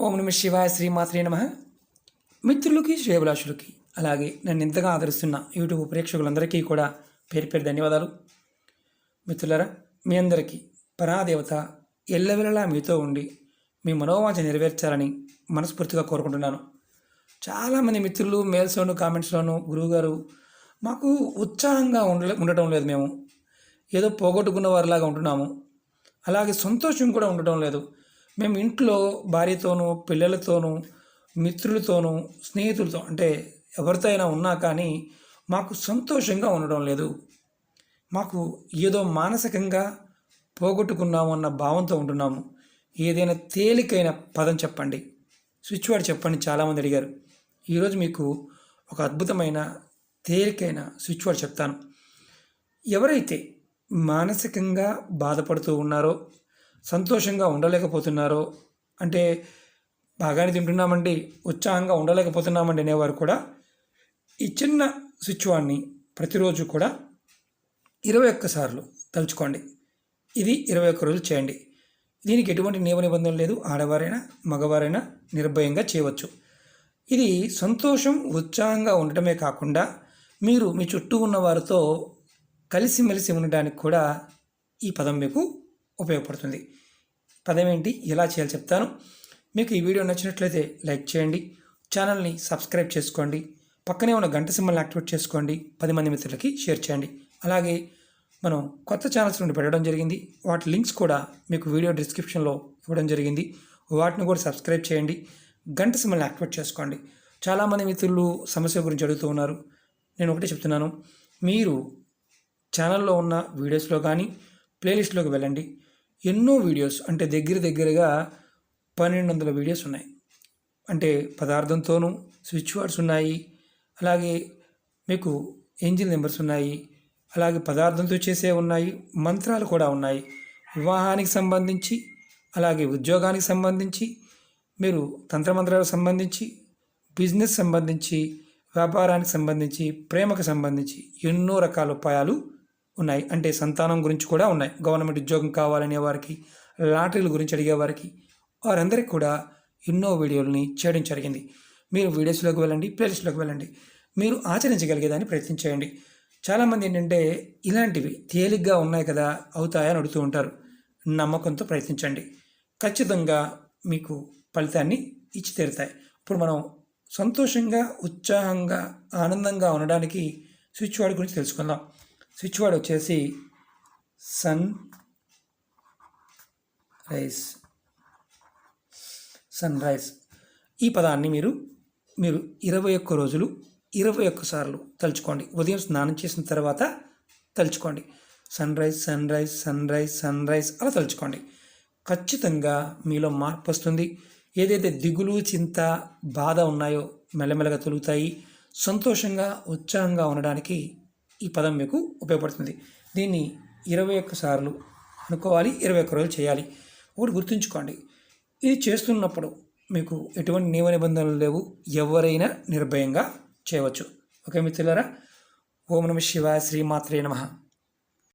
ఓం నమ శివాయ శ్రీమాత్రే నమ. మిత్రులకి శ్రేయభిలాషులకి అలాగే నన్ను ఇంతగా ఆదరిస్తున్న యూట్యూబ్ ప్రేక్షకులందరికీ కూడా పేరు పేరు ధన్యవాదాలు. మిత్రులరా, మీ అందరికీ పరాదేవత ఎల్లవెల్లలా మీతో ఉండి మీ మనోవాంఛ నెరవేర్చాలని మనస్ఫూర్తిగా కోరుకుంటున్నాను. చాలామంది మిత్రులు మెయిల్స్లోను కామెంట్స్లోను గురువుగారు మాకు ఉత్సాహంగా ఉండటం లేదు, మేము ఏదో పోగొట్టుకున్న వారిలాగా ఉంటున్నాము, అలాగే సంతోషం కూడా ఉండటం లేదు, మేము ఇంట్లో భార్యతోనూ పిల్లలతోనూ మిత్రులతోనూ స్నేహితులతో అంటే ఎవరితో అయినా ఉన్నా కానీ మాకు సంతోషంగా ఉండడం లేదు, మాకు ఏదో మానసికంగా పోగొట్టుకున్నాము అన్న భావంతో ఉంటున్నాము, ఏదైనా తేలికైన పదం చెప్పండి, స్విచ్ వర్డ్ చెప్పండి చాలామంది అడిగారు. ఈరోజు మీకు ఒక అద్భుతమైన తేలికైన స్విచ్ వర్డ్ చెప్తాను. ఎవరైతే మానసికంగా బాధపడుతూ ఉన్నారో, సంతోషంగా ఉండలేకపోతున్నారో, అంటే బాగానే తింటున్నామండి ఉత్సాహంగా ఉండలేకపోతున్నామండి అనేవారు కూడా ఈ చిన్న స్విచ్ వర్డ్ని ప్రతిరోజు కూడా 21 సార్లు తలుచుకోండి. ఇది 21 రోజులు చేయండి. దీనికి ఎటువంటి నియమ నిబంధనలు లేదు, ఆడవారైనా మగవారైనా నిర్భయంగా చేయవచ్చు. ఇది సంతోషం ఉత్సాహంగా ఉండటమే కాకుండా మీరు మీ చుట్టూ ఉన్న వారితో కలిసిమెలిసి ఉండడానికి కూడా ఈ పదం మీకు ఉపయోగపడుతుంది. పదం ఏంటి, ఎలా చేయాలో చెప్తాను. మీకు ఈ వీడియో నచ్చినట్లయితే లైక్ చేయండి, ఛానల్ని సబ్స్క్రైబ్ చేసుకోండి, పక్కనే ఉన్న గంట సింబల్ని యాక్టివేట్ చేసుకోండి, 10 మంది మిత్రులకి షేర్ చేయండి. అలాగే మనం కొత్త ఛానల్స్ నుండి పెట్టడం జరిగింది, వాటి లింక్స్ కూడా మీకు వీడియో డిస్క్రిప్షన్లో ఇవ్వడం జరిగింది, వాటిని కూడా సబ్స్క్రైబ్ చేయండి, గంట సింబల్ని యాక్టివేట్ చేసుకోండి. చాలామంది మిత్రులు సమస్య గురించి అడుగుతూ ఉన్నారు. నేను ఒకటే చెప్తున్నాను, మీరు ఛానల్లో ఉన్న వీడియోస్లో కానీ ప్లేలిస్ట్లోకి వెళ్ళండి. ఎన్నో వీడియోస్ అంటే దగ్గరగా 1200 వీడియోస్ ఉన్నాయి. అంటే పదార్థంతోనూ స్విచ్ వర్డ్స్ ఉన్నాయి, అలాగే మీకు ఏంజిల్ నెంబర్స్ ఉన్నాయి, అలాగే పదార్థంతో చేసే ఉన్నాయి, మంత్రాలు కూడా ఉన్నాయి. వివాహానికి సంబంధించి, అలాగే ఉద్యోగానికి సంబంధించి, మీరు తంత్రమంత్రాలకు సంబంధించి, బిజినెస్ సంబంధించి, వ్యాపారానికి సంబంధించి, ప్రేమకు సంబంధించి ఎన్నో రకాల ఉపాయాలు ఉన్నాయి. అంటే సంతానం గురించి కూడా ఉన్నాయి, గవర్నమెంట్ ఉద్యోగం కావాలనే వారికి, లాటరీల గురించి అడిగేవారికి, వారందరికీ కూడా ఎన్నో వీడియోలని చేయడం జరిగింది. మీరు వీడియోస్లోకి వెళ్ళండి, ప్లేలిస్ట్లోకి వెళ్ళండి, మీరు ఆచరించగలిగేదాన్ని ప్రయత్నించేయండి. చాలామంది ఏంటంటే ఇలాంటివి తేలిగ్గా ఉన్నాయి కదా, అవుతాయని అడుగుతూ ఉంటారు. నమ్మకంతో ప్రయత్నించండి, ఖచ్చితంగా మీకు ఫలితాన్ని ఇచ్చి తీరుతాయి. ఇప్పుడు మనం సంతోషంగా ఉత్సాహంగా ఆనందంగా ఉండడానికి స్విచ్ వర్డ్ గురించి తెలుసుకుందాం. స్విచ్ వర్డ్ వచ్చేసి సన్ రైజ్. ఈ పదాన్ని మీరు 21 రోజులు 21 సార్లు తలుచుకోండి. ఉదయం స్నానం చేసిన తర్వాత తలుచుకోండి. సన్ రైజ్ అలా తలుచుకోండి. ఖచ్చితంగా మీలో మార్పు వస్తుంది. ఏదైతే దిగులు చింత బాధ ఉన్నాయో మెల్లమెల్లగా తొలుగుతాయి. సంతోషంగా ఉత్సాహంగా ఉండడానికి ఈ పదం మీకు ఉపయోగపడుతుంది. దీన్ని 21 సార్లు అనుకోవాలి, 21 రోజులు చేయాలి. ఒకటి గుర్తుంచుకోండి, ఇది చేస్తున్నప్పుడు మీకు ఎటువంటి నియమ నిబంధనలు లేవు, ఎవరైనా నిర్భయంగా చేయవచ్చు. ఓకే మిత్రులారా, ఓం నమ శివాయ శ్రీమాత్రే నమః.